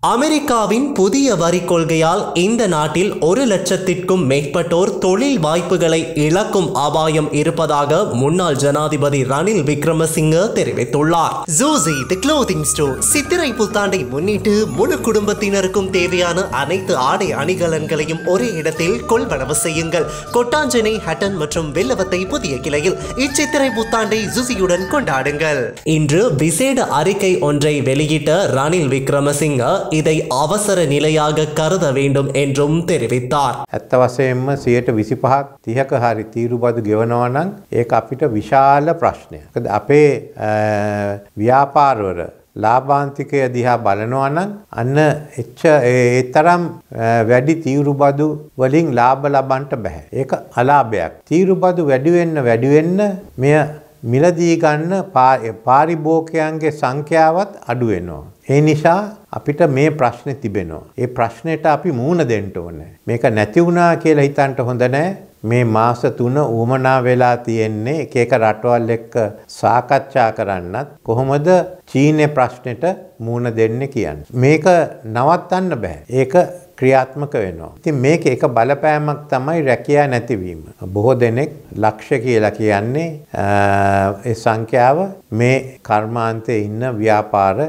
அமெரிக்காவின் புதிய வரி கொள்கையால் இந்த நாட்டில் 1 லட்சத்திற்கும் மேற்பட்டோர் தொழில் வாய்ப்புகளை இழக்கும் அபாயம் இருப்பதாக முன்னாள் ஜனாதிபதி ரணில் விக்ரமசிங்க தெரிவித்துள்ளார். ஜூசி தி க்ளோதிங் ஸ்டோர் சித்திரை புத்தாண்டை முன்னிட்டு முழு குடும்பத்தினருக்கும் தேவையான அனைத்து ஆடை அணிகலன்களையும் ஒரே இடத்தில் கொள்வனவு செய்யுங்கள். கொட்டாஞ்சனை, ஹட்டன் மற்றும் வெள்ளவத்தை புதிய கிளையில் இச்சித்திரை புத்தாண்டை ஜூசியுடன் கொண்டாடுங்கள். இன்று விசேட அறிக்கை ஒன்றை வெளியிட்ட ரணில் விக்ரமசிங்க இதை அவசர நிலையாக கருத வேண்டும் என்றும் தெரிவித்தார். ඇත්ත වශයෙන්ම 125ක් 30ක හරි තීරුබදු ගෙවනවා නම් ඒක අපිට විශාල ප්‍රශ්නයක්. මොකද අපේ ව්‍යාපාරවල ලාභාන්තිකය දිහා බලනවා නම් අන්න ඒ තරම් වැඩි තීරුබදු වලින් ලාභ ලබන්න බෑ. ඒක අලාභයක්. තීරුබදු වැඩි වෙන්න මෙය මිලදී ගන්න පාරිභෝගිකයන්ගේ සංඛ්‍යාවත් අඩු වෙනවා. ඒ නිසා අපිට මේ ප්‍රශ්නේ තිබෙනවා. ඒ ප්‍රශ්නෙට අපි මුහුණ දෙන්න ඕනේ. මේක නැති වුණා කියලා හිතන්න හොඳ නැහැ. මේ මාස 3 උවමනා වෙලා තියෙන්නේ එක එක රටවල් එක්ක සාකච්ඡා කරන්නත් කොහොමද චීනේ ප්‍රශ්නෙට මුහුණ දෙන්නේ කියන්නේ. මේක නවත්තන්න බෑ. ඒක ක්‍රියාත්මක වෙනවා. ඉතින් මේක එක බලපෑමක් තමයි රැකියා නැතිවීම. බොහෝ දෙනෙක් ලක්ෂ කියලා කියන්නේ ඒ සංඛ්‍යාව මේ කර්මාන්තයේ ඉන්න ව්‍යාපාර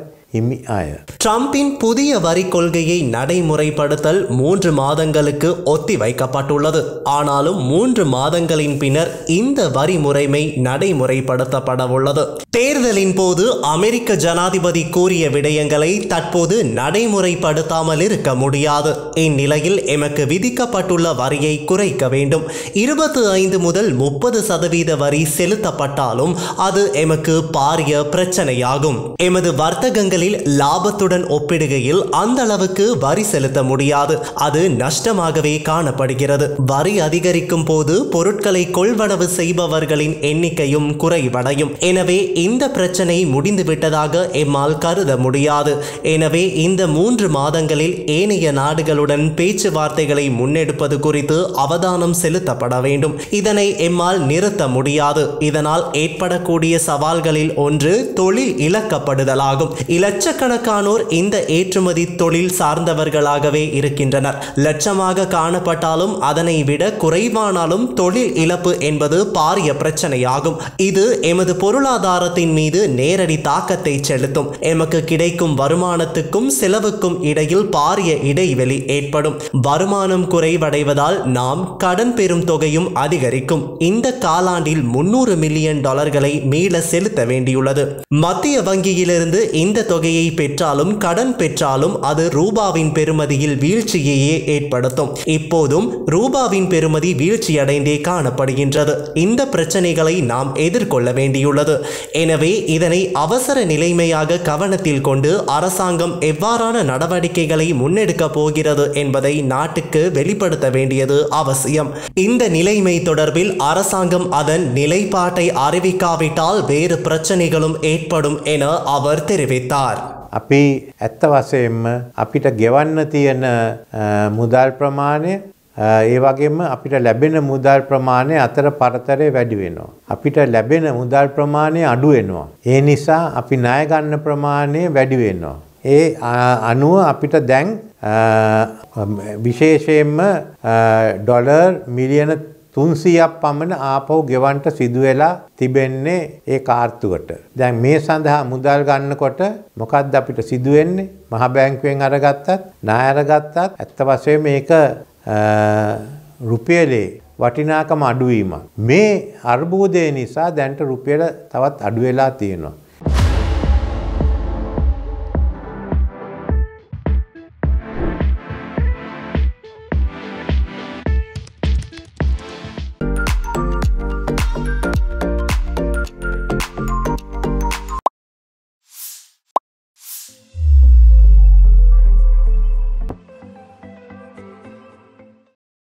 ட்ரம்பின் புதிய வரி கொள்கையை நடைமுறைப்படுத்தல் 3 மாதங்களுக்கு ஒத்திவைக்கப்பட்டுள்ளது. ஆனாலும் 3 மாதங்களின் பின்னர் இந்த வரி முறைமை நடைமுறைப்படுத்தப்பட உள்ளது. தேர்தலின் போது அமெரிக்க ஜனாதிபதி கூறிய விடயங்களை தற்போது நடைமுறைப்படுத்தாமல் இருக்க முடியாது. இந்நிலையில் எமக்கு விதிக்கப்பட்டுள்ள வரியை குறைக்க வேண்டும். 25 முதல் 30% வரி செலுத்தப்பட்டாலும் அது எமக்கு பாரிய பிரச்சனையாகும். எமது வர்த்தகங்கள் லாபத்துடன் ஒப்பிடுகையில் அந்த அளவுக்கு வரி செலுத்த முடியாது. அது நஷ்டமாகவே காணப்படுகிறது. வரி அதிகரிக்கும் போது பொருட்களை கொள்வனவு செய்பவர்களின் எண்ணிக்கையும் குறைவடையும். எனவே இந்த பிரச்சனை முடிந்துவிட்டதாக எம்மால் கருத முடியாது. எனவே இந்த 3 மாதங்களில் ஏனைய நாடுகளுடன் பேச்சுவார்த்தைகளை முன்னெடுப்பது குறித்து அவதானம் செலுத்தப்பட வேண்டும். இதனை எம்மால் நிறுத்த முடியாது. இதனால் ஏற்படக்கூடிய சவால்களில் ஒன்று தொழில் இழக்கப்படுதலாகும். லட்சக்கணக்கானோர் இந்த ஏற்றுமதி தொழில் சார்ந்தவர்களாகவே இருக்கின்றனர். லட்சமாக காணப்பட்டாலும் அதனை விட குறைவானாலும் தொழில் இழப்பு என்பது பாரிய பிரச்சனையாகும். இது எமது பொருளாதாரத்தின் மீது நேரடி தாக்கத்தை செலுத்தும். எமக்கு கிடைக்கும் வருமானத்துக்கும் செலவுக்கும் இடையில் பாரிய இடைவெளி ஏற்படும். வருமானம் குறைவடைவதால் நாம் கடன் பெறும் தொகையும் அதிகரிக்கும். இந்த காலாண்டில் $300 மில்லியன் மீள செலுத்த வேண்டியுள்ளது. மத்திய வங்கியிலிருந்து இந்த தொகையை பெற்றாலும் கடன் பெற்றாலும் அது ரூபாவின் பெறுமதியில் வீழ்ச்சியையே ஏற்படுத்தும். இப்போதும் ரூபாவின் பெறுமதி வீழ்ச்சியடைந்தே காணப்படுகின்றது. இந்த பிரச்சனைகளை நாம் எதிர்கொள்ள வேண்டியுள்ளது. எனவே இதனை அவசர நிலைமையாக கவனத்தில் கொண்டு அரசாங்கம் எவ்வாறான நடவடிக்கைகளை முன்னெடுக்க போகிறது என்பதை நாட்டுக்கு வெளிப்படுத்த வேண்டியது அவசியம். இந்த நிலைமை தொடர்பில் அரசாங்கம் அதன் நிலைப்பாட்டை அறிவிக்காவிட்டால் வேறு பிரச்சனைகளும் ஏற்படும் என அவர் தெரிவித்தார். අපි ඇත්ත වශයෙන්ම අපිට ගෙවන්න තියෙන මුදල් ප්‍රමාණය ඒ වගේම අපිට ලැබෙන මුදල් ප්‍රමාණය අතර පරතරය වැඩි වෙනවා. අපිට ලැබෙන මුදල් ප්‍රමාණය අඩු වෙනවා. ඒ නිසා අපි ණය ගන්න ප්‍රමාණය වැඩි වෙනවා. ඒ අනුව අපිට දැන් විශේෂයෙන්ම ඩොලර් මිලියන 300ක් පමණ ආපහු ගෙවන්නට සිදු වෙලා තිබෙන්නේ ඒ කාර්තුවට. දැන් මේ සඳහා මුදල් ගන්නකොට මොකක්ද අපිට සිදු වෙන්නේ? මහා බැංකුවෙන් අරගත්තත්, ණය අරගත්තත් ඇත්ත වශයෙන්ම මේක රුපියලේ වටිනාකම අඩු වීමක්. මේ අර්බුදය නිසා දැන්ට රුපියල තවත් අඩු වෙලා තියෙනවා.